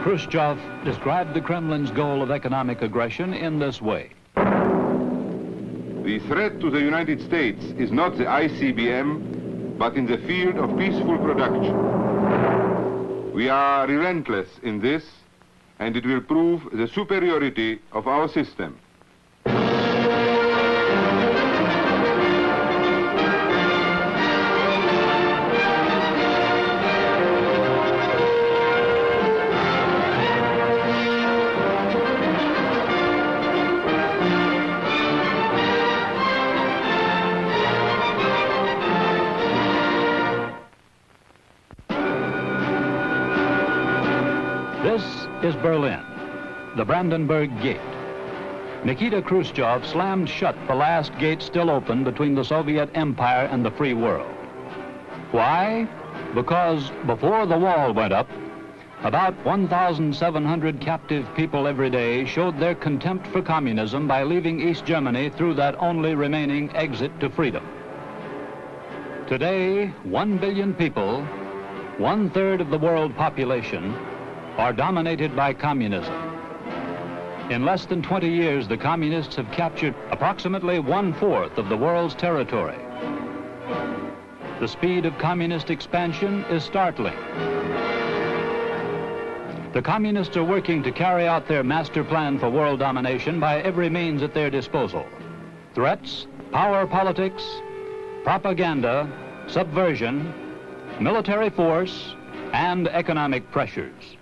Khrushchev described the Kremlin's goal of economic aggression in this way. The threat to the United States is not the ICBM, but in the field of peaceful production. We are relentless in this, and it will prove the superiority of our system. This is Berlin, the Brandenburg Gate. Nikita Khrushchev slammed shut the last gate still open between the Soviet Empire and the free world. Why? Because before the wall went up, about 1,700 captive people every day showed their contempt for communism by leaving East Germany through that only remaining exit to freedom. Today, 1 billion people, 1/3 of the world population, are dominated by communism. In less than 20 years, the communists have captured approximately 1/4 of the world's territory. The speed of communist expansion is startling. The communists are working to carry out their master plan for world domination by every means at their disposal. Threats, power politics, propaganda, subversion, military force, and economic pressures.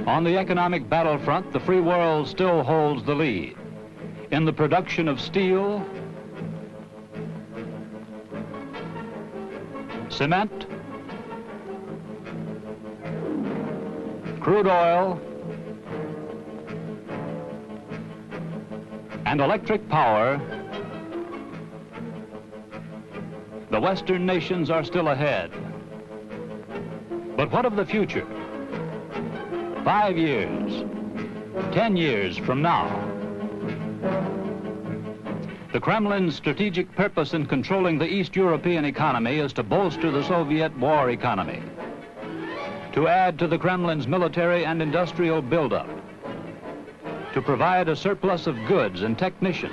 On the economic battlefront, the free world still holds the lead. In the production of steel, cement, crude oil, and electric power, the Western nations are still ahead. But what of the future? 5 years, 10 years from now. The Kremlin's strategic purpose in controlling the East European economy is to bolster the Soviet war economy, to add to the Kremlin's military and industrial buildup, to provide a surplus of goods and technicians.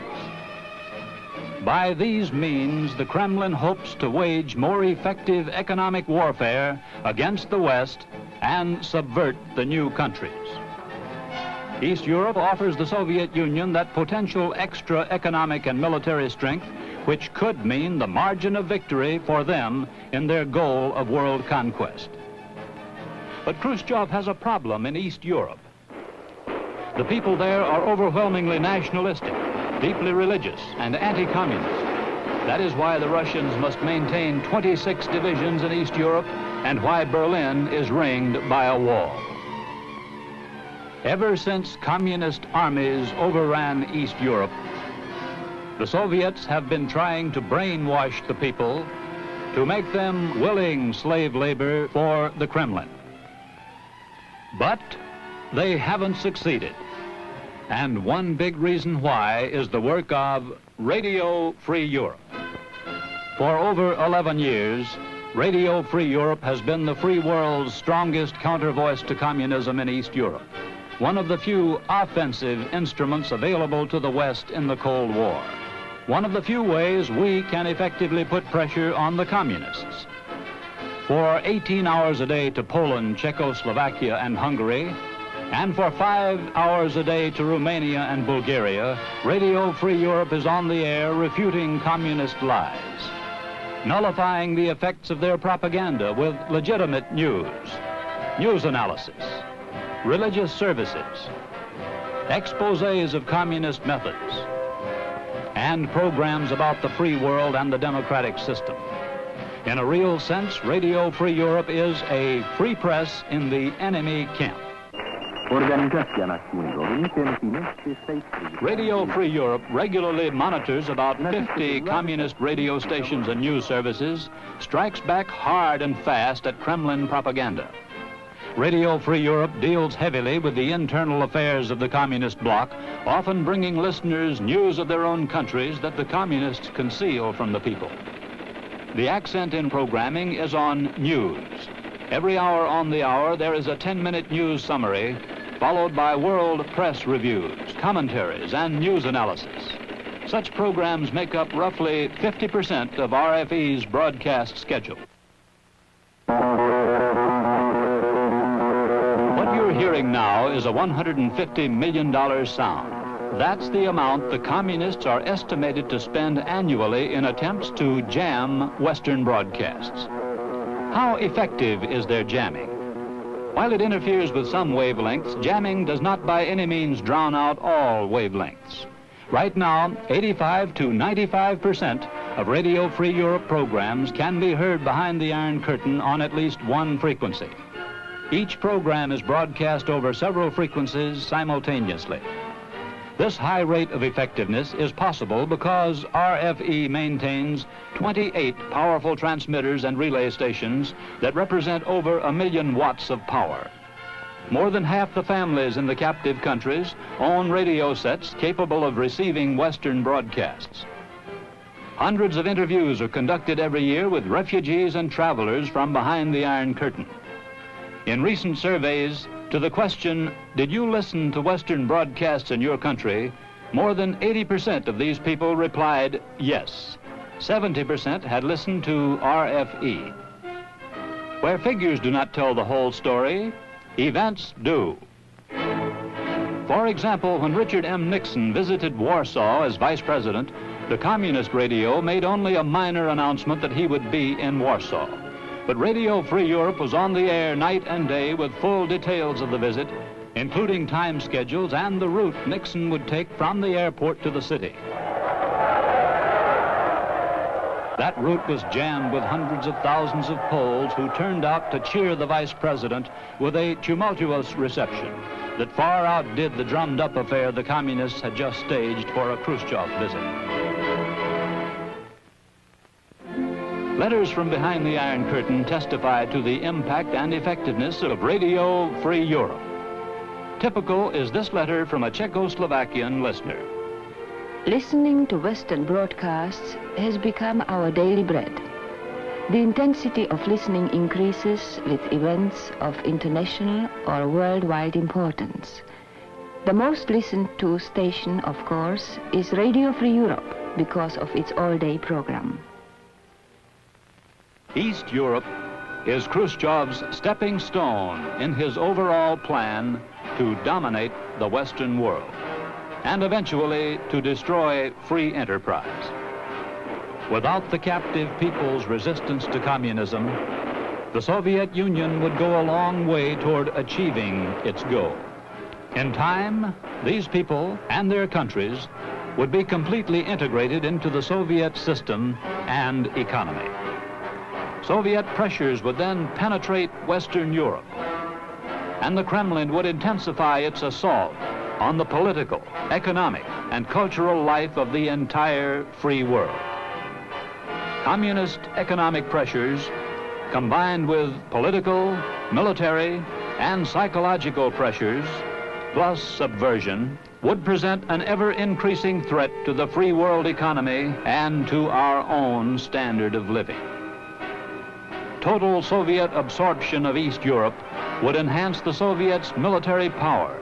By these means, the Kremlin hopes to wage more effective economic warfare against the West and subvert the new countries. East Europe offers the Soviet Union that potential extra economic and military strength which could mean the margin of victory for them in their goal of world conquest. But Khrushchev has a problem in East Europe. The people there are overwhelmingly nationalistic, deeply religious, and anti-communist. That is why the Russians must maintain 26 divisions in East Europe and why Berlin is ringed by a wall. Ever since communist armies overran East Europe, the Soviets have been trying to brainwash the people to make them willing slave labor for the Kremlin. But they haven't succeeded. And one big reason why is the work of Radio Free Europe. For over 11 years, Radio Free Europe has been the free world's strongest counter-voice to communism in East Europe, one of the few offensive instruments available to the West in the Cold War, one of the few ways we can effectively put pressure on the communists. For 18 hours a day to Poland, Czechoslovakia, and Hungary, and for 5 hours a day to Romania and Bulgaria, Radio Free Europe is on the air refuting communist lies, nullifying the effects of their propaganda with legitimate news analysis, religious services, exposés of communist methods, and programs about the free world and the democratic system. In a real sense, Radio Free Europe is a free press in the enemy camp. Radio Free Europe regularly monitors about 50 communist radio stations and news services, strikes back hard and fast at Kremlin propaganda. Radio Free Europe deals heavily with the internal affairs of the communist bloc, often bringing listeners news of their own countries that the communists conceal from the people. The accent in programming is on news. Every hour on the hour, there is a 10-minute news summary, followed by world press reviews, commentaries, and news analysis. Such programs make up roughly 50% of RFE's broadcast schedule. What you're hearing now is a $150 million sound. That's the amount the communists are estimated to spend annually in attempts to jam Western broadcasts. How effective is their jamming? While it interferes with some wavelengths, jamming does not by any means drown out all wavelengths. Right now, 85 to 95% of Radio Free Europe programs can be heard behind the Iron Curtain on at least one frequency. Each program is broadcast over several frequencies simultaneously. This high rate of effectiveness is possible because RFE maintains 28 powerful transmitters and relay stations that represent over 1 million watts of power. More than half the families in the captive countries own radio sets capable of receiving Western broadcasts. Hundreds of interviews are conducted every year with refugees and travelers from behind the Iron Curtain. In recent surveys, to the question, did you listen to Western broadcasts in your country, more than 80% of these people replied yes. 70% had listened to RFE. Where figures do not tell the whole story, events do. For example, when Richard M. Nixon visited Warsaw as vice president, the communist radio made only a minor announcement that he would be in Warsaw. But Radio Free Europe was on the air night and day with full details of the visit, including time schedules and the route Nixon would take from the airport to the city. That route was jammed with hundreds of thousands of Poles who turned out to cheer the vice president with a tumultuous reception that far outdid the drummed-up affair the communists had just staged for a Khrushchev visit. Letters from behind the Iron Curtain testify to the impact and effectiveness of Radio Free Europe. Typical is this letter from a Czechoslovakian listener. Listening to Western broadcasts has become our daily bread. The intensity of listening increases with events of international or worldwide importance. The most listened to station, of course, is Radio Free Europe because of its all-day program. East Europe is Khrushchev's stepping stone in his overall plan to dominate the Western world and eventually to destroy free enterprise. Without the captive people's resistance to communism, the Soviet Union would go a long way toward achieving its goal. In time, these people and their countries would be completely integrated into the Soviet system and economy. Soviet pressures would then penetrate Western Europe, and the Kremlin would intensify its assault on the political, economic, and cultural life of the entire free world. Communist economic pressures, combined with political, military, and psychological pressures, plus subversion, would present an ever-increasing threat to the free world economy and to our own standard of living. Total Soviet absorption of East Europe would enhance the Soviets' military power.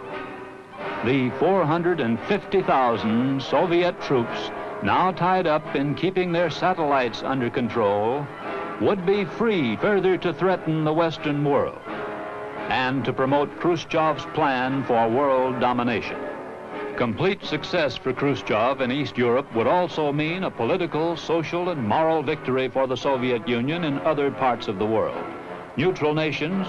The 450,000 Soviet troops now tied up in keeping their satellites under control would be free further to threaten the Western world and to promote Khrushchev's plan for world domination. Complete success for Khrushchev in East Europe would also mean a political, social, and moral victory for the Soviet Union in other parts of the world. Neutral nations,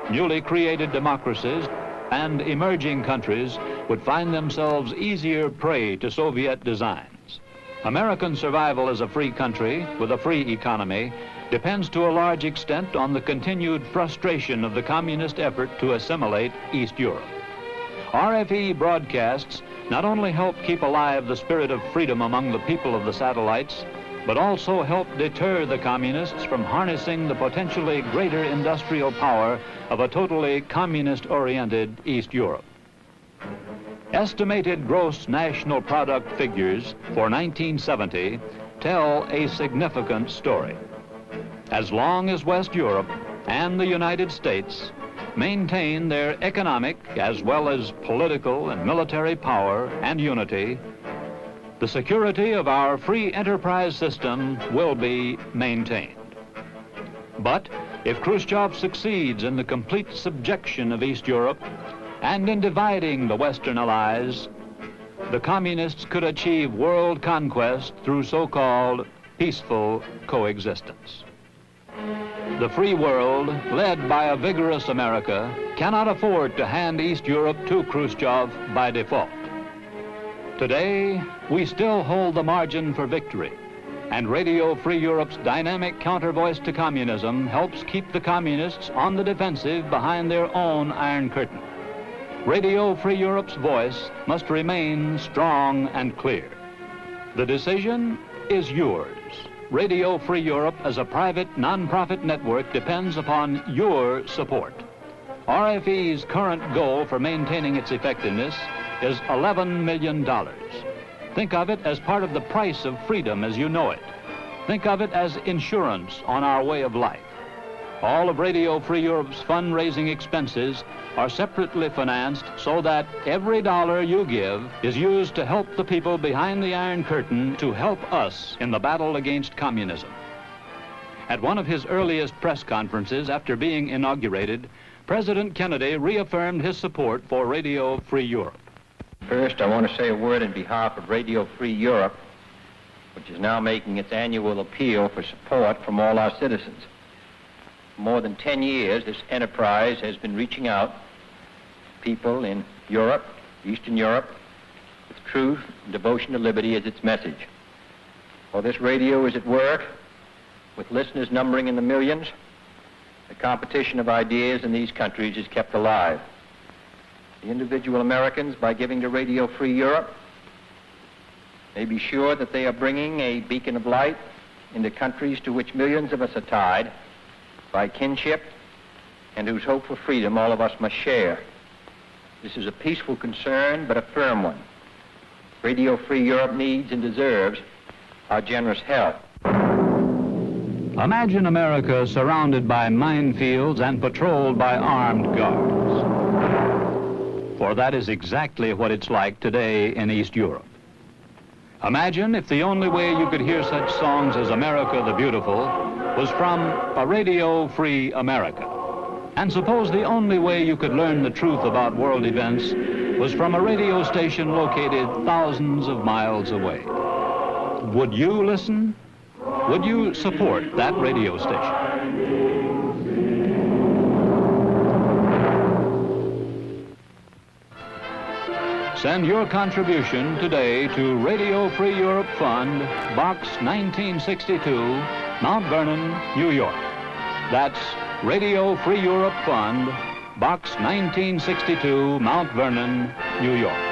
newly created democracies, and emerging countries would find themselves easier prey to Soviet designs. American survival as a free country with a free economy depends to a large extent on the continued frustration of the communist effort to assimilate East Europe. RFE broadcasts not only help keep alive the spirit of freedom among the people of the satellites, but also help deter the communists from harnessing the potentially greater industrial power of a totally communist-oriented East Europe. Estimated gross national product figures for 1970 tell a significant story. As long as West Europe, and the United States maintain their economic as well as political and military power and unity, the security of our free enterprise system will be maintained. But if Khrushchev succeeds in the complete subjection of East Europe and in dividing the Western allies, the communists could achieve world conquest through so-called peaceful coexistence. The free world, led by a vigorous America, cannot afford to hand East Europe to Khrushchev by default. Today, we still hold the margin for victory, and Radio Free Europe's dynamic countervoice to communism helps keep the communists on the defensive behind their own Iron Curtain. Radio Free Europe's voice must remain strong and clear. The decision is yours. Radio Free Europe as a private, non-profit network depends upon your support. RFE's current goal for maintaining its effectiveness is $11 million. Think of it as part of the price of freedom as you know it. Think of it as insurance on our way of life. All of Radio Free Europe's fundraising expenses are separately financed so that every dollar you give is used to help the people behind the Iron Curtain to help us in the battle against communism. At one of his earliest press conferences after being inaugurated, President Kennedy reaffirmed his support for Radio Free Europe. First, I want to say a word in behalf of Radio Free Europe, which is now making its annual appeal for support from all our citizens. For more than 10 years, this enterprise has been reaching out to people in Europe, Eastern Europe, with truth and devotion to liberty as its message. While this radio is at work, with listeners numbering in the millions, the competition of ideas in these countries is kept alive. The individual Americans, by giving to Radio Free Europe, may be sure that they are bringing a beacon of light into countries to which millions of us are tied by kinship and whose hope for freedom all of us must share. This is a peaceful concern, but a firm one. Radio Free Europe needs and deserves our generous help. Imagine America surrounded by minefields and patrolled by armed guards. For that is exactly what it's like today in East Europe. Imagine if the only way you could hear such songs as America the Beautiful was from a Radio Free America. And suppose the only way you could learn the truth about world events was from a radio station located thousands of miles away. Would you listen? Would you support that radio station? Send your contribution today to Radio Free Europe Fund, Box 1962, Mount Vernon, New York. That's Radio Free Europe Fund, Box 1962, Mount Vernon, New York.